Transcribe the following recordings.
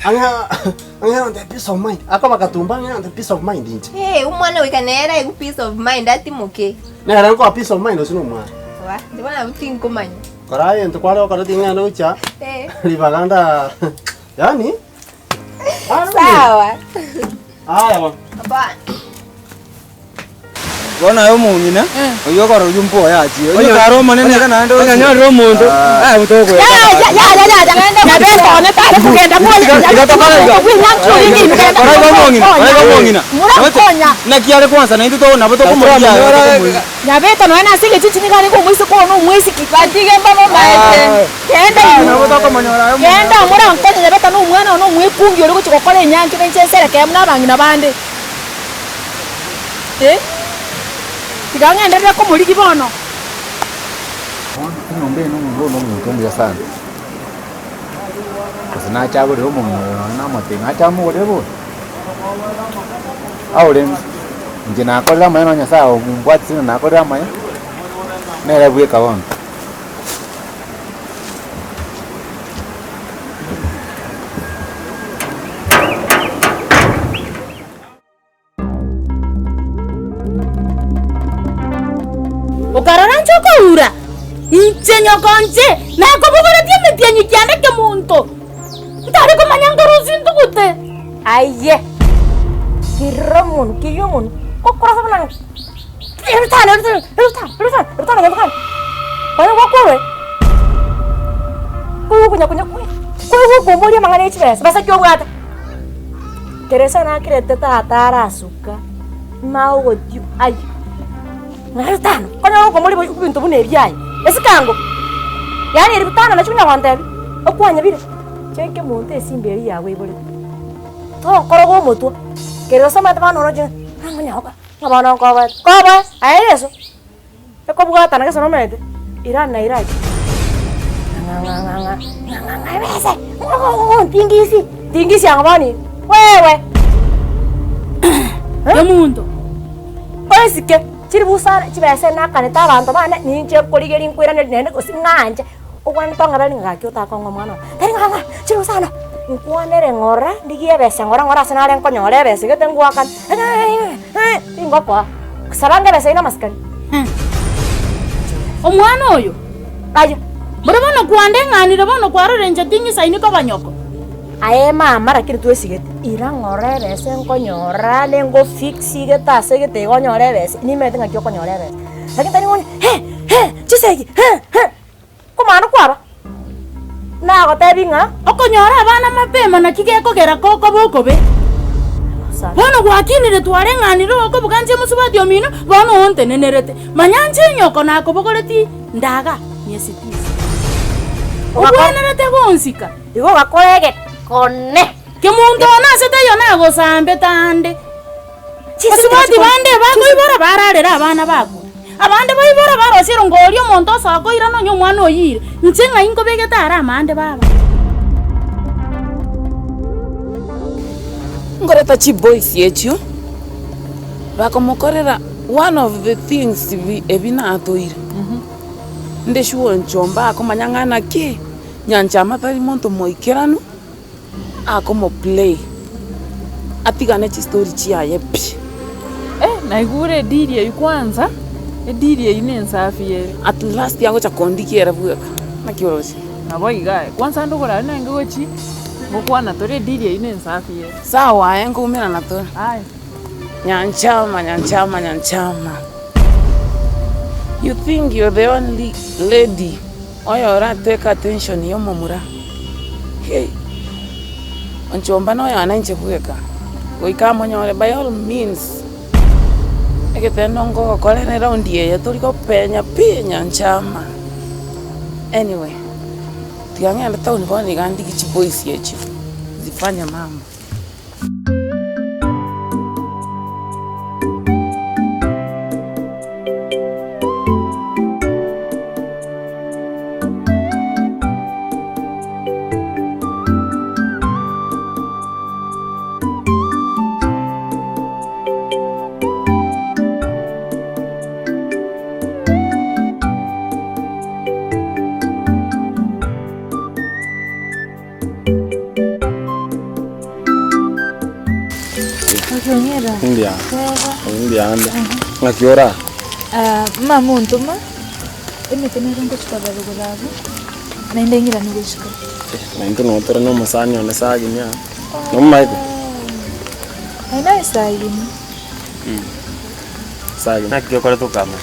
Anga on the peace of mind. Akaba katumba anga on the peace of mind inje. Umwana wikanera iku peace of mind ati muke. Na ranko a peace of mind osino mwa. Wa, ndibona utinko manyi. Koraye ntukwale okara tinga ndo cha. Libaganda. Yani? Sawa. Aya ba. Ba. Bona yo munyina oyo koro yumpo yachi oyo karo manene kana ndo nya ro muntu mutoko Ya beto ne pale kugenda pole na kiare kwanza na ndio na boto kumuri ya beto no na sige chichi ngani ko mwisi ko no mwisi kipatige mbamo maete kenda na boto kumanyora kenda mura nkonya ya beto no mwana no mwipungi uri kuchikokole nyanki nchesera kemna bangina bande Tiganga endelea ko muri kibono. Ngombe no muntu ya sana. Kusina chabo ro mu na mate na chamo ro bo. Aure njina ko la maino nya sao mbwatsi na ko la mai. Nera bwe ka won. Ukararancho ko ura. Inchenyo konche na ko bugara tiene tienyi kyane ke muntu. Ndari ko manyangoro zindu gute. Aiye. Kiramun kiyomun. Ko korasa nang. Erutana. Bana ko kowe. Ko kunya. Ko bombori mangane chibes. Basa kyo bwata. Teresa na kirete ta suka. Mau go tiu. Ai. Narutano, kono ko muri bintu bune byaye. Esikango. Yani iri bitano na chunya wantebi. Okwanya bire. Cheke muntu esimberi yawe ibole. To koro go mutu. Kero sama tabano roje. Nganya hoka. Ngabana ko ba. Ko ba? Ai eso. Ko bugata na keso no mede. Irana iraji. Nganga bese. Tingisi angabani. Wewe. Ya muntu. Oisike. Chiri busara chibese nakaneta abantu bana ninje koligeri nkwira nene kusinganje okwana tonga bali ngakyo takongo mwana tari nganga chiri busana nkwanere ngora ndigiye bese ngora sanare nkonyore bese gete ngwakan ingokwa sarange bese ina maskani omwana oyo ayo murabona kwande nganire bono kwarorenje tingisa iniko banyoko aye mama rakiri tuesigete ira ngore bese nkonyora nengo fixi geta segete gonyore bese ni mete ngakyo konyore bese lakini tani ngoni chisegi kumana kwaba na gotebinga okonyora abana mapema na kigeko gera koko bokobe bono gwakinire tware nganire oko buganje musubati omino bono onte nenerete manyanje nyoko nako bogoreti ndaga niesitisi obwenerete gonsika igo gakorege Kone. Kemuntu onasete yona gosambe tande. Chisubati bande bako ibora bararera abana bako. Abande bayibora barosiro ngolyo monto sako irano nyo mwana oyire. Nchenga ingo begeta ara amande baba. Ngoreta chi boys yechu. Bakomokorera one of the things ebina atoire. Ndeshuo nchomba akomanyangana ki. Nyancha matari monto moikeranu. Como play atigane chi story chia yepi naigure diri ya kwanza diri ya ine nsafi ye at last yango cha kondikiera buka nakiorosi naboiga kwanza ndogora nange gochi ngokwana tore diri ya ine nsafi ye sawa yango umena na to ai nyanchama you think you're the only lady oyora take attention yo momura hey Onchomba no yana nche kuweka. Goikamo nyore by all means. Eketendo ngo kolene raundi ye toliko penya nchama. Anyway. Tiangenda town boni gandi kichiboisi yechi. Zifanya mambo. India. India anda. Ngakiora. Mamuntu ma. Emitene rongo chikabalo golabu. Naindengira nigushika. Nainto no tora no masani ona saginya. No maiko. Aina sagini. Sagi. Nakikora tukama.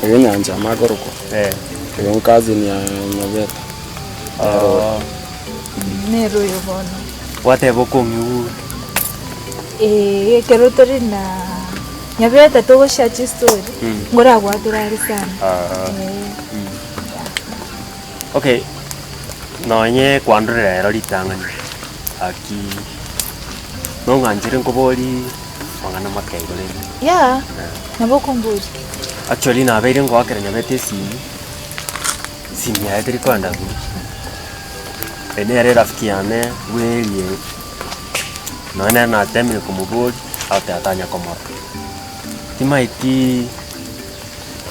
Eyo nyanja magoroko. Eyo kazi ni ya Nyabeta. Nero yobono. Watebo konyu. Kerotori na Nyabeta togo shachi story. Ngora gwaturari sana. Okay. Nonye kwandurira ritangani. Aki nonganjire nkobori wangana makairo leni. Ya. Naboko mbuzi. Actually na beire ngwakera Nyabeta simu ya tiri kwanda ku. Ene yare rafiki yane werie. None na temile kumubodi ate atanya komora. Timaiti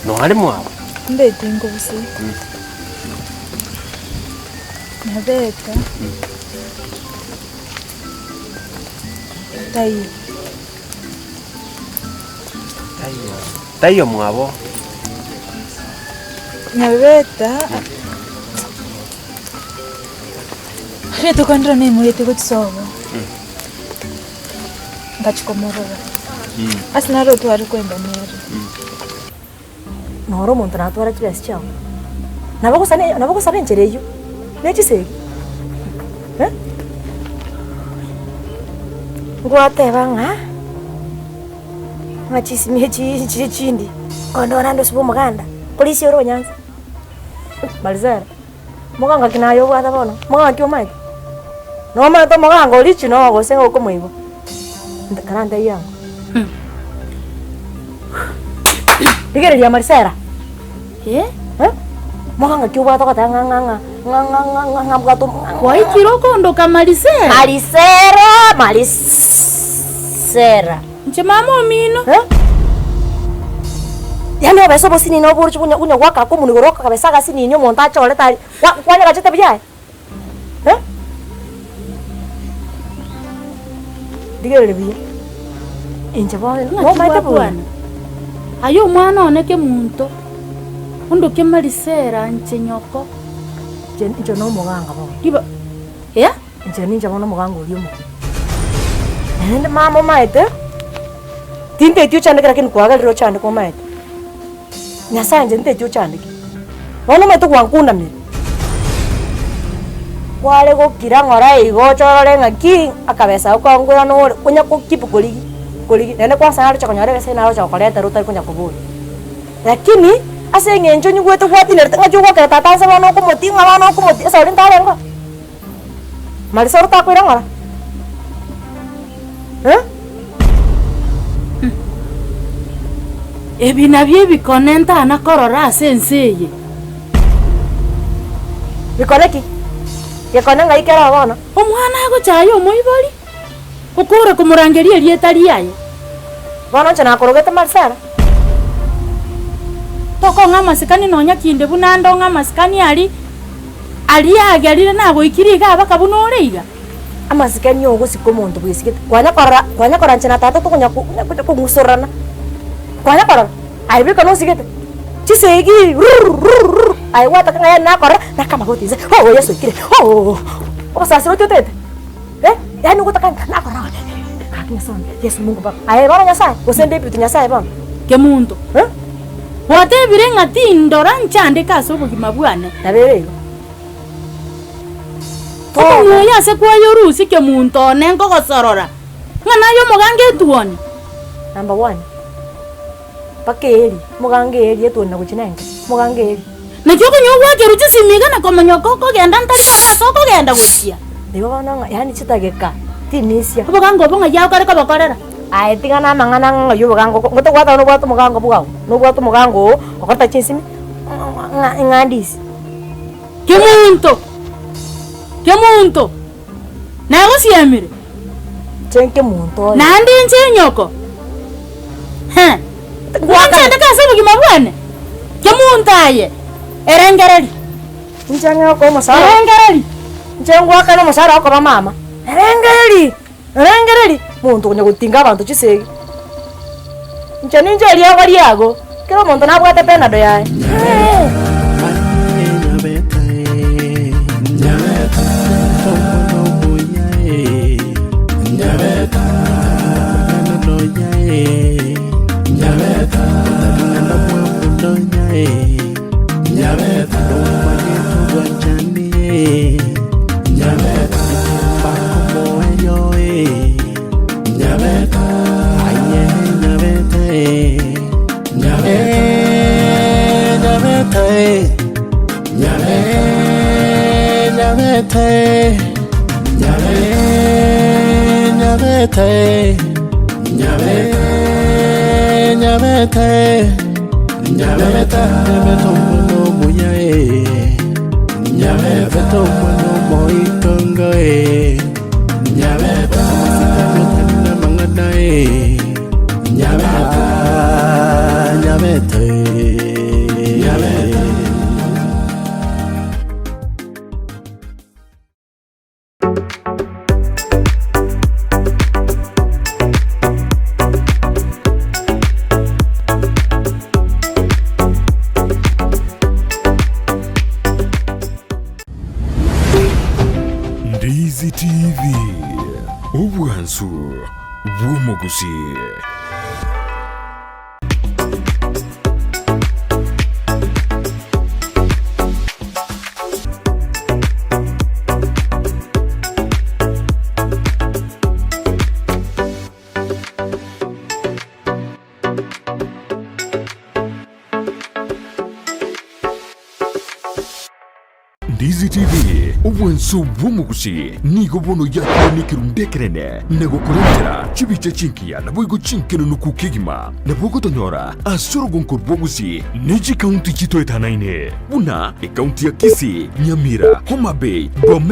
no hali mwa. Ndeti ngobusi. Nyabeta. Tayo mwabo. Nyabeta. Reto kandra ne mulete gutsobo. Ngachikomorora. Asina roto ari kwenda nere. Noro muntu natwara kibasi chao. Nabako nchereyo. Nechiseki. Ngwateba nga. Ngachisimie chindi. Kondora ndo sibo muganda. Polisi oro Nyanza. Balizara. Muganga kinayo bwata bono. Muganga kyo mai. No ma to muganga olichi no go sengo ko mwibo. Karanda yangu. Digere dia Marisera. Muganga kyo bwata ko tanga ngabugato. Wai kiroko ndo kamalisera. Marisera. Nche mama mino. Yani obeso bosini no buru chunya waka ko munigoroka kabesa ga sini nyo monta chole tari. Kwanya ga chete bijai. Digere biye. Inje bwa no maite bwana. Ayo mwana oneke muntu. Undo ke Marisera nche nyoko. Nje no muganga bo. Diba. Ya? Nje ninja bono muganga ulimo. Nende mama maite. Tinte tiu chande kira kin kwaga ro chande ko maite. Nyasa nje nte tiu chande ki. Wono maite kwankunda mi. Wale go kira ngora igo chorore ngaki akabesa ko ngura no kunya ko kipu koligi. Nene kwa sana cha konyore bese na cha koleta ruta kunya kubuli. Lakini ase ngenjo nyugwe to kwati ner tanga jugo ka tata sa wono ko moti ngala ko moti sa rin tale ngo. Marisor ta ko ngora. Ebina bye bikonenta anakorora asenseye. Bikoneki. Yekona ngaikera bono. Omwana ago chayo moibori. Ukure kumurangeria rietari yaye. Bono chana korogete Marisera. Toko ngamasikani nonya kinde bunando ngamasikani ali agerire nago ikiriga bakabunore iga. Amasikani yogo sikomondo bwisikete. Kwanya kora nchana tata to kunya ko ngusorana. Kwanya kora. Ai bika no sikete. Chisegi. Ai wata kanga na kora na kama gotize. Oh yeso kire. Oh. Sasiro tete. Yani kutaka na kora. Kaknya son. Yesu Mungu baba. Ai bana nyasa. Usende bitu nyasa baba. Ke muntu. Wate birenga tindora nchande kaso bugima bwane. Nabere. Ko moya se kwa yorusi ke muntu nengo gosorora. Ngana yo mugange tuoni. Number 1. Pakeri, mugangeri etona kuchinenge. Mugangeri. Na kyoko nyogwa ke ruchi simiga na komanyoko ko genda ntaka soko genda guchia. Dewa bana yani chitageka. Timisia. Bugango bonga yao kare ko bakorera. Ai tingana mangana ngayo bugango. Ngoto kwata no bwatu mugango bugao. No bwatu mugango okota chisimi. Ngandisi. Kemunto. Na go siamire. Chenke muntu. Na ndi nchenyoko. Waka ndaka sabu kimabwane. Kemuntaye. Erengereri. Njanga ko masara. Erengereri. Njengwa kana masara ko mama. Erengereri. muntu kunya gutinga abantu chisegi nche ninje liago liago kila muntu nabwate penado yae Ndizi TV Obwansu Bw'omuguzi. Ndizi TV Obwansu Bw'omuguzi nigo bono yakira nikirundekerene nego kurentera chibiche chinkia na boigo chinkeno nukukigima na bogo tonyora asoro gonkor bwoguzi neji county chito etanaine una e county ya Kisii, Nyamira, Homa Bay, Bomet